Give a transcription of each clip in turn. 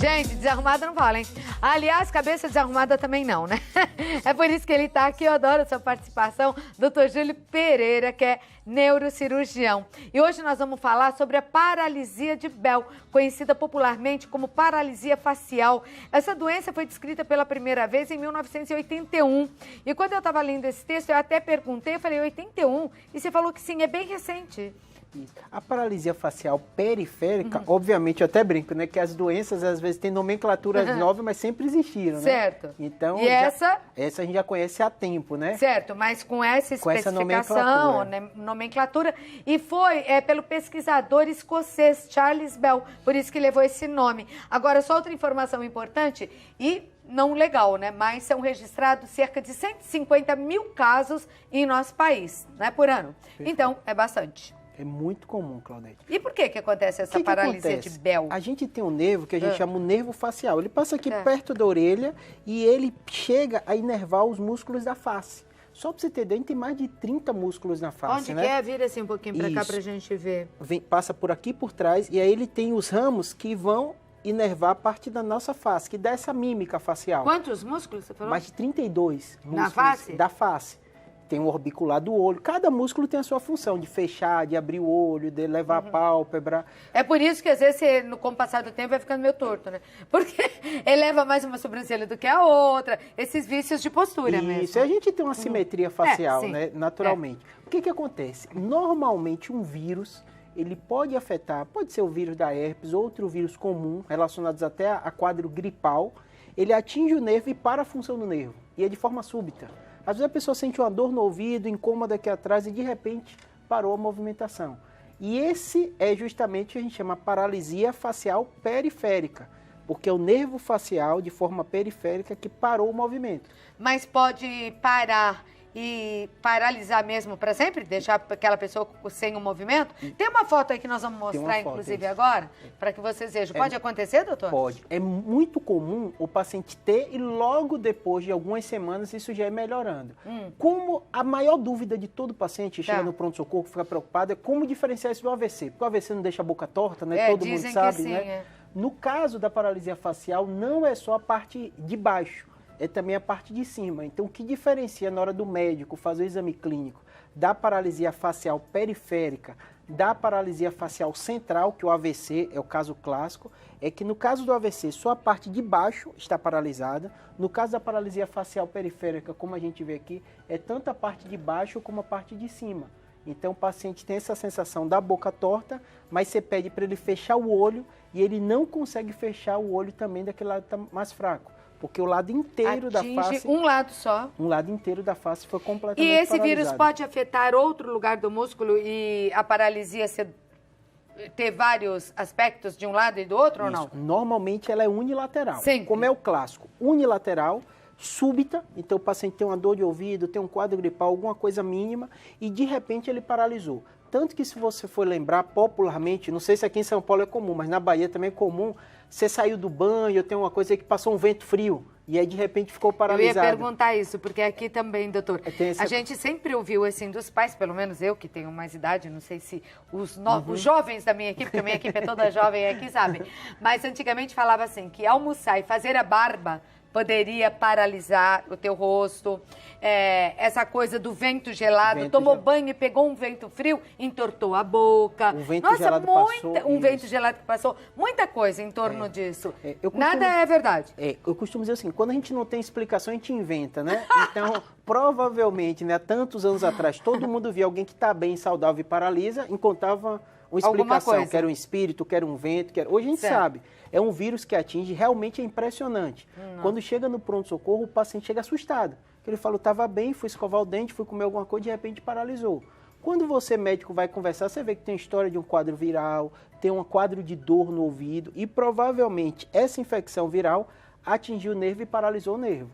Gente, desarrumada não fala, hein? Aliás, cabeça desarrumada também não, né? É por isso que ele tá aqui, eu adoro a sua participação, Dr. Júlio Pereira, que é neurocirurgião. E hoje nós vamos falar sobre a paralisia de Bell, conhecida popularmente como paralisia facial. Essa doença foi descrita pela primeira vez em 1981. E quando eu estava lendo esse texto, eu até perguntei, eu falei, 81? E você falou que sim, é bem recente. A paralisia facial periférica, obviamente, eu até brinco, né? Que as doenças, às vezes, têm nomenclaturas novas, mas sempre existiram, né? Certo. Então, e essa a gente já conhece há tempo, né? Certo, mas com essa especificação, nomenclatura. E foi pelo pesquisador escocês Charles Bell, por isso que levou esse nome. Agora, só outra informação importante e não legal, né? Mas são registrados cerca de 150 mil casos em nosso país, né? Por ano. Perfeito. Então, é bastante. É muito comum, Claudete. E por que acontece essa paralisia de Bell? A gente tem um nervo que a gente chama o nervo facial. Ele passa aqui perto da orelha e ele chega a inervar os músculos da face. Só para você ter ideia, tem mais de 30 músculos na face, Onde né? que é? Vira assim um pouquinho para cá pra gente ver. Passa por aqui por trás e aí ele tem os ramos que vão inervar a parte da nossa face, que dá essa mímica facial. Quantos músculos você falou? Mais de 32 músculos na face? Da face. Tem o orbicular do olho. Cada músculo tem a sua função de fechar, de abrir o olho, de levar a pálpebra. É por isso que às vezes você, com o passar do tempo, vai ficando meio torto, né? Porque eleva mais uma sobrancelha do que a outra. Esses vícios de postura mesmo. Isso, a gente tem uma simetria facial, né? Naturalmente. O que acontece? Normalmente um vírus, ele pode afetar, pode ser o vírus da herpes, outro vírus comum, relacionados até a quadro gripal. Ele atinge o nervo e para a função do nervo. E é de forma súbita. Às vezes a pessoa sente uma dor no ouvido, incômoda aqui atrás e de repente parou a movimentação. E esse é justamente o que a gente chama paralisia facial periférica, porque é o nervo facial de forma periférica que parou o movimento. Mas pode parar e paralisar mesmo para sempre? Deixar aquela pessoa sem o movimento? Tem uma foto aí que nós vamos mostrar, inclusive, agora, para que vocês vejam. Pode acontecer, doutor? Pode. É muito comum o paciente ter e logo depois de algumas semanas isso já é melhorando. Como a maior dúvida de todo paciente chega no pronto-socorro, fica preocupado, é como diferenciar isso do AVC. Porque o AVC não deixa a boca torta, né? Todo mundo sabe, sim, né? No caso da paralisia facial, não é só a parte de baixo. É também a parte de cima. Então, o que diferencia na hora do médico fazer o exame clínico da paralisia facial periférica, da paralisia facial central, que o AVC é o caso clássico, é que no caso do AVC, só a parte de baixo está paralisada. No caso da paralisia facial periférica, como a gente vê aqui, é tanto a parte de baixo como a parte de cima. Então, o paciente tem essa sensação da boca torta, mas você pede para ele fechar o olho e ele não consegue fechar o olho também daquele lado que está mais fraco. Porque o lado inteiro da face... um lado só. Um lado inteiro da face foi completamente paralisado. E esse paralisado. vírus pode afetar outro lugar do músculo e a paralisia ter vários aspectos de um lado e do outro ou não? Normalmente ela é unilateral. Sim. Como é o clássico. Unilateral, súbita, então o paciente tem uma dor de ouvido, tem um quadro gripal, alguma coisa mínima, e de repente ele paralisou. Tanto que se você for lembrar popularmente, não sei se aqui em São Paulo é comum, mas na Bahia também é comum, você saiu do banho, tem uma coisa que passou um vento frio, e aí de repente ficou paralisado. Eu ia perguntar isso, porque aqui também, doutor, a gente sempre ouviu assim dos pais, pelo menos eu que tenho mais idade, não sei se os jovens da minha equipe, porque a minha equipe é toda jovem aqui, sabe? Mas antigamente falava assim, que almoçar e fazer a barba poderia paralisar o teu rosto, essa coisa do vento gelado, tomou banho e pegou um vento frio, entortou a boca. O vento gelado passou. Vento gelado que passou, muita coisa em torno disso. Nada é verdade. Eu costumo dizer assim, quando a gente não tem explicação, a gente inventa, né? Então, provavelmente, né, há tantos anos atrás, todo mundo via alguém que está bem, saudável e paralisa, encontrava uma explicação, quer um espírito, quer um vento, hoje a gente sabe, é um vírus que atinge, realmente é impressionante. Quando chega no pronto-socorro, o paciente chega assustado. Ele fala, eu estava bem, fui escovar o dente, fui comer alguma coisa, de repente paralisou. Quando você, médico, vai conversar, você vê que tem história de um quadro viral, tem um quadro de dor no ouvido e provavelmente essa infecção viral atingiu o nervo e paralisou o nervo.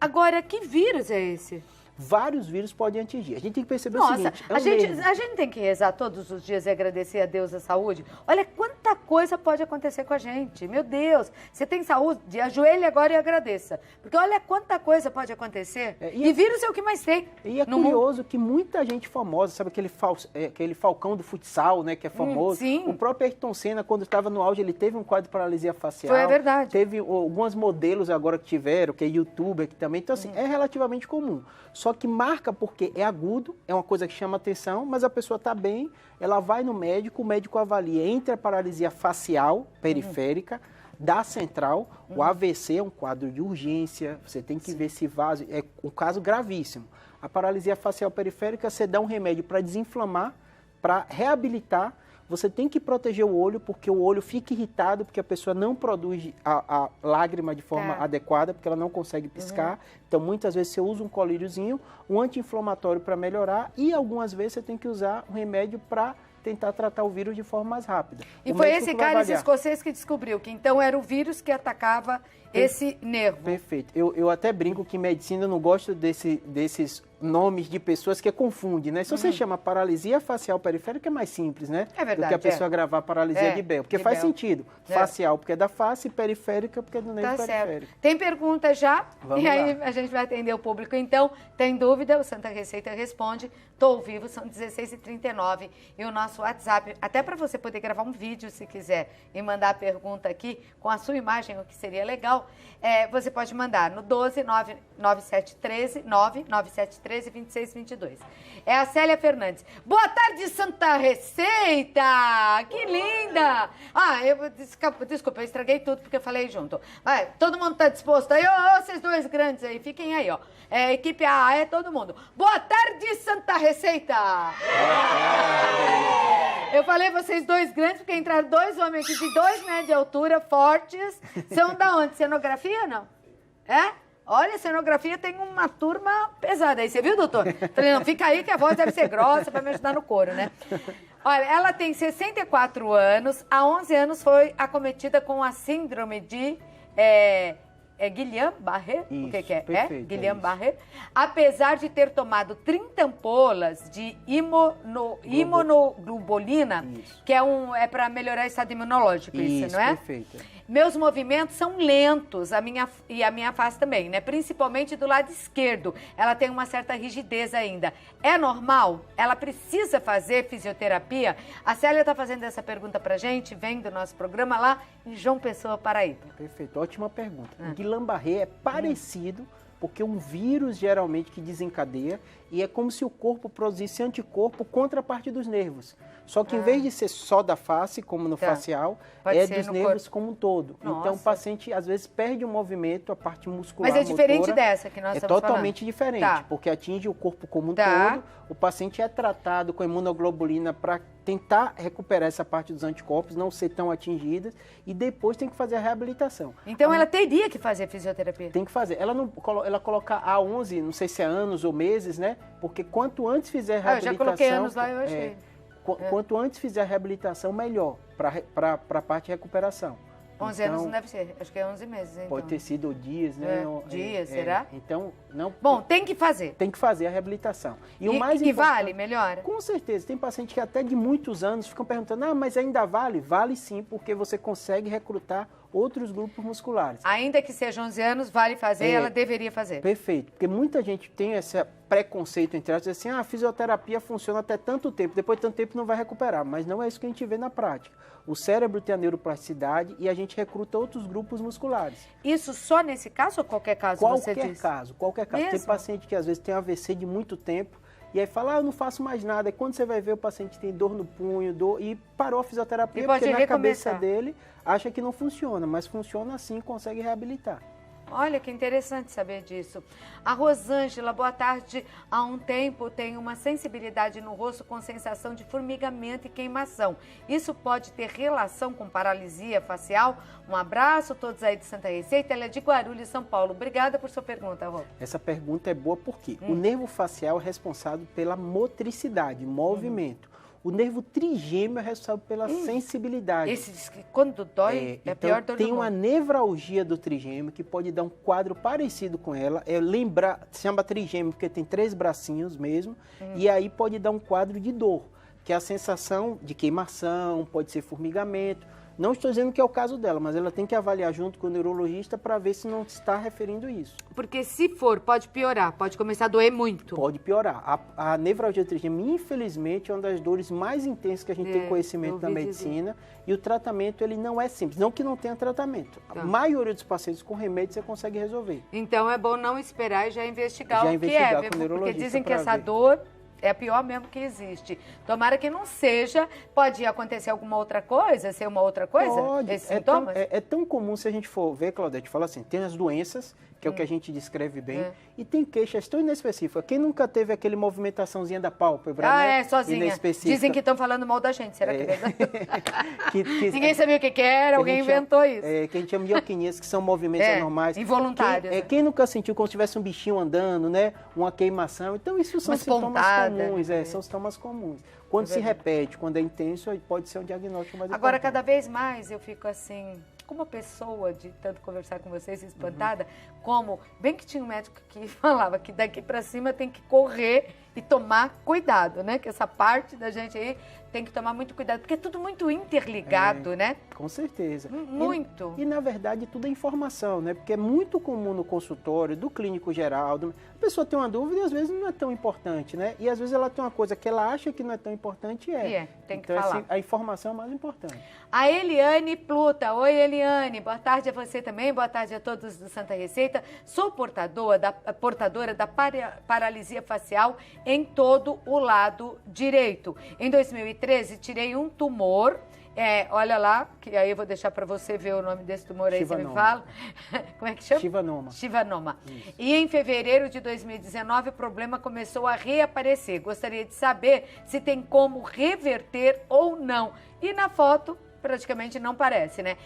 Agora, que vírus é esse? vários vírus podem atingir. A gente tem que perceber o Nossa, seguinte... a gente tem que rezar todos os dias e agradecer a Deus a saúde. Olha quanta coisa pode acontecer com a gente. Meu Deus, você tem saúde, ajoelhe agora e agradeça. Porque olha quanta coisa pode acontecer. E vírus é o que mais tem. E é curioso que muita gente famosa, sabe aquele Falcão do futsal, né, que é famoso? Sim. O próprio Ayrton Senna, quando estava no auge, ele teve um quadro de paralisia facial. Foi verdade. Teve alguns modelos agora que tiveram, que é youtuber que também. Então, assim, é relativamente comum. Só que marca porque é agudo, é uma coisa que chama atenção, mas a pessoa está bem, ela vai no médico, o médico avalia entre a paralisia facial periférica, da central, o AVC é um quadro de urgência, você tem que ver se vaso, é um caso gravíssimo. A paralisia facial periférica, você dá um remédio para desinflamar, para reabilitar. Você tem que proteger o olho, porque o olho fica irritado, porque a pessoa não produz a lágrima de forma adequada, porque ela não consegue piscar. Então, muitas vezes, você usa um colíriozinho, um anti-inflamatório para melhorar, e algumas vezes você tem que usar um remédio para tentar tratar o vírus de forma mais rápida. E foi esse cálice escocês que descobriu que então era o vírus que atacava esse nervo. Perfeito. Eu até brinco que em medicina eu não gosto desses nomes de pessoas que confundem, né? Se você chama paralisia facial periférica, é mais simples, né? É verdade. Do que a pessoa gravar paralisia de Bell. Porque faz sentido. Facial, porque é da face, e periférica, porque é do nervo periférico. Certo. Tem pergunta já? Vamos e aí lá. a gente vai atender o público. Então, tem dúvida? O Santa Receita responde. Tô ao vivo, são 16h39. E o nosso WhatsApp, até para você poder gravar um vídeo, se quiser, e mandar a pergunta aqui com a sua imagem, o que seria legal, você pode mandar no 12-9713-2622. É a Célia Fernandes. Boa tarde, Santa Receita! Que linda! Desculpa, eu estraguei tudo porque eu falei junto. Vai, todo mundo tá disposto aí? Ô, vocês dois grandes aí, fiquem aí, ó. Equipe A, é todo mundo. Boa tarde, Santa Receita! Eu falei vocês dois grandes porque entraram dois homens aqui de 2 metros de altura, fortes. São da onde? Cenografia, não? É? Olha, cenografia tem uma turma pesada aí. Você viu, doutor? Falei, não, fica aí que a voz deve ser grossa para me ajudar no coro, né? Olha, ela tem 64 anos. Há 11 anos foi acometida com a síndrome de... Guillain-Barré? O que é? Perfeito, Guillain-Barré. Apesar de ter tomado 30 ampolas de imunoglobulina, que é para melhorar o estado imunológico, isso, não é? Perfeito. Meus movimentos são lentos, a minha face também, né? Principalmente do lado esquerdo. Ela tem uma certa rigidez ainda. É normal? Ela precisa fazer fisioterapia? A Célia está fazendo essa pergunta pra gente, vem do nosso programa lá em João Pessoa, Paraíba. Perfeito, ótima pergunta. O Guillain-Barré é parecido, porque é um vírus geralmente que desencadeia, e é como se o corpo produzisse anticorpo contra a parte dos nervos. Só que em vez de ser só da face, como no facial, é dos nervos como um todo. Nossa. Então o paciente às vezes perde o movimento, a parte muscular. Mas é diferente motora, dessa que nós estamos totalmente falando. diferente, porque atinge o corpo como um todo. O paciente é tratado com imunoglobulina para tentar recuperar essa parte dos anticorpos, não ser tão atingidas, e depois tem que fazer a reabilitação. Então ela teria que fazer fisioterapia? Tem que fazer. Ela coloca há 11, não sei se é anos ou meses, né? Porque quanto antes fizer a reabilitação... eu já coloquei anos lá, eu achei. Quanto antes fizer a reabilitação, melhor para a parte de recuperação. 11 anos não deve ser, acho que é 11 meses. Então. Pode ter sido dias, né? Dias, será? Então, não... Bom, tem que fazer. Tem que fazer a reabilitação. E o mais importante, vale? Melhora? Com certeza. Tem paciente que até de muitos anos ficam perguntando, mas ainda vale? Vale sim, porque você consegue recrutar outros grupos musculares. Ainda que seja 11 anos, vale fazer, ela deveria fazer. Perfeito, porque muita gente tem esse preconceito entre elas, assim, a fisioterapia funciona até tanto tempo, depois de tanto tempo não vai recuperar, mas não é isso que a gente vê na prática. O cérebro tem a neuroplasticidade e a gente recruta outros grupos musculares. Isso só nesse caso ou qualquer caso, você diz? Qualquer caso. Tem paciente que às vezes tem AVC de muito tempo, e aí fala, eu não faço mais nada. E quando você vai ver, o paciente tem dor no punho, e parou a fisioterapia, porque na cabeça dele acha que não funciona, mas funciona assim, consegue reabilitar. Olha, que interessante saber disso. A Rosângela, boa tarde. Há um tempo tenho uma sensibilidade no rosto com sensação de formigamento e queimação. Isso pode ter relação com paralisia facial? Um abraço, todos aí de Santa Receita. Ela é de Guarulhos, São Paulo. Obrigada por sua pergunta, Rô. Essa pergunta é boa porque o nervo facial é responsável pela motricidade, movimento. O nervo trigêmeo é responsável pela sensibilidade. Esse diz que quando dói é a pior dor do tem uma mundo. nevralgia do trigêmeo que pode dar um quadro parecido com ela. Se chama trigêmeo porque tem 3 bracinhos mesmo. E aí pode dar um quadro de dor, que é a sensação de queimação, pode ser formigamento. Não estou dizendo que é o caso dela, mas ela tem que avaliar junto com o neurologista para ver se não está referindo isso. Porque se for, pode piorar, pode começar a doer muito. Pode piorar. A nevralgia do trigêmeo, infelizmente, é uma das dores mais intensas que a gente tem conhecimento da medicina. E o tratamento, ele não é simples. Não que não tenha tratamento. Tá. A maioria dos pacientes com remédio você consegue resolver. Então é bom não esperar e já investigar o que investigar é. com o Porque neurologista dizem que pra essa ver. dor é a pior mesmo que existe. Tomara que não seja. Pode acontecer alguma outra coisa? Ser uma outra coisa? Pode. Esses sintomas? É tão comum se a gente for ver, Claudete, fala assim, tem as doenças, que é o que a gente descreve bem, e tem queixas tão inespecíficas. Quem nunca teve aquele movimentaçãozinha da pálpebra, né? Sozinha. Inespecífica. Dizem que estão falando mal da gente, será que é verdade? que Ninguém sabia o que era, alguém inventou isso. Que a gente chama de mioquinias, que são movimentos anormais. Involuntários. Quem nunca sentiu como se tivesse um bichinho andando, né? Uma queimação. Então, isso são sintomas comuns, são sintomas comuns. Quando se repete, quando é intenso, pode ser um diagnóstico mais Agora, importante. cada vez mais eu fico assim, como uma pessoa de tanto conversar com vocês, espantada, como, bem que tinha um médico que falava que daqui pra cima tem que correr e tomar cuidado, né? Que essa parte da gente aí tem que tomar muito cuidado, porque é tudo muito interligado, né? Com certeza. Muito. E, na verdade, tudo é informação, né? Porque é muito comum no consultório, do clínico geral, a pessoa tem uma dúvida e às vezes não é tão importante, né? E às vezes ela tem uma coisa que ela acha que não é tão importante e tem que então, falar. Assim, a informação é mais importante. A Eliane Pluta. Oi, Eliane. Boa tarde a você também. Boa tarde a todos do Santa Receita. Sou portadora da paralisia facial em todo o lado direito. Em 2013, tirei um tumor. Olha lá, que aí eu vou deixar para você ver o nome desse tumor aí, você me fala. Como é que chama? Chivanoma. Chivanoma. E em fevereiro de 2019, o problema começou a reaparecer. Gostaria de saber se tem como reverter ou não. E na foto, praticamente não parece, né?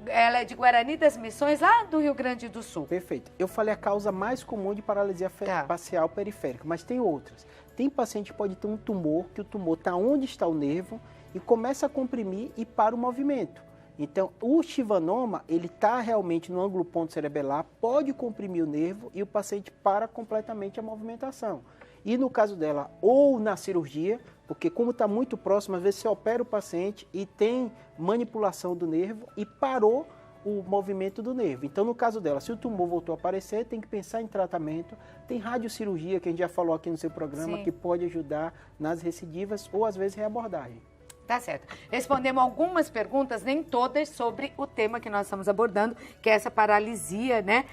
Ela é de Guarani das Missões, lá do Rio Grande do Sul. Perfeito. Eu falei a causa mais comum de paralisia facial periférica, mas tem outras. Tem paciente que pode ter um tumor, que o tumor está onde está o nervo e começa a comprimir e para o movimento. Então, o chivanoma, ele está realmente no ângulo ponto cerebelar, pode comprimir o nervo e o paciente para completamente a movimentação. E no caso dela, ou na cirurgia, porque como está muito próximo, às vezes você opera o paciente e tem manipulação do nervo e parou o movimento do nervo. Então, no caso dela, se o tumor voltou a aparecer, tem que pensar em tratamento. Tem radiocirurgia, que a gente já falou aqui no seu programa, que pode ajudar nas recidivas ou às vezes reabordagem. Tá certo. Respondemos algumas perguntas, nem todas, sobre o tema que nós estamos abordando, que é essa paralisia, né?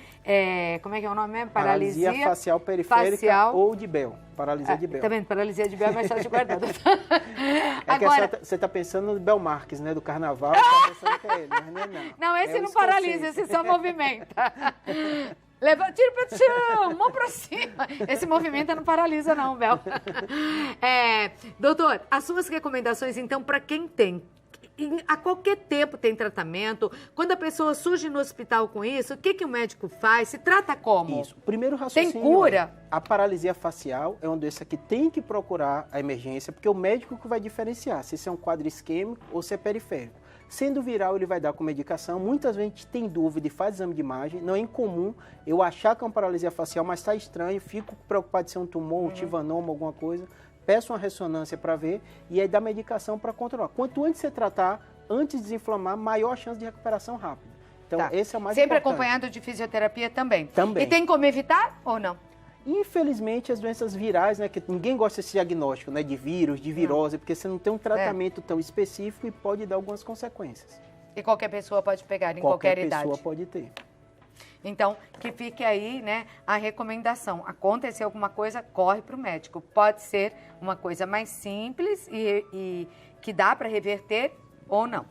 Como é que é o nome mesmo? Paralisia facial periférica ou de Bell. Paralisia de Bell. Tá vendo? Paralisia de Bell é mais fácil de guardar. Agora, que você tá pensando no Bel Marques, né? Do carnaval, tá pensando que é ele, mas não é não. Não, esse não paralisa, esse só movimenta. Leva, tira para o chão, mão para cima. Esse movimento não paralisa não, Bel. Doutor, as suas recomendações, então, para quem tem, a qualquer tempo tem tratamento, quando a pessoa surge no hospital com isso, o que o médico faz? Se trata como? Isso, o primeiro raciocínio tem cura? A paralisia facial é uma doença que tem que procurar a emergência, porque é o médico que vai diferenciar se isso é um quadro isquêmico ou se é periférico. Sendo viral, ele vai dar com medicação. Muitas vezes a gente tem dúvida e faz exame de imagem. Não é incomum eu achar que é uma paralisia facial, mas está estranho, fico preocupado de ser um tumor, um chivanoma, alguma coisa. Peço uma ressonância para ver e aí dá medicação para controlar. Quanto antes você tratar, antes de desinflamar, maior a chance de recuperação rápida. Então, esse é o mais Sempre importante. acompanhado de fisioterapia também. Também. E tem como evitar ou não? Infelizmente, as doenças virais, né, que ninguém gosta desse diagnóstico, né, de vírus, de virose, porque você não tem um tratamento tão específico e pode dar algumas consequências. E qualquer pessoa pode pegar em qualquer idade. Qualquer pessoa pode ter. Então, que fique aí, né, a recomendação. Acontecer alguma coisa, corre para o médico. Pode ser uma coisa mais simples e que dá para reverter ou não.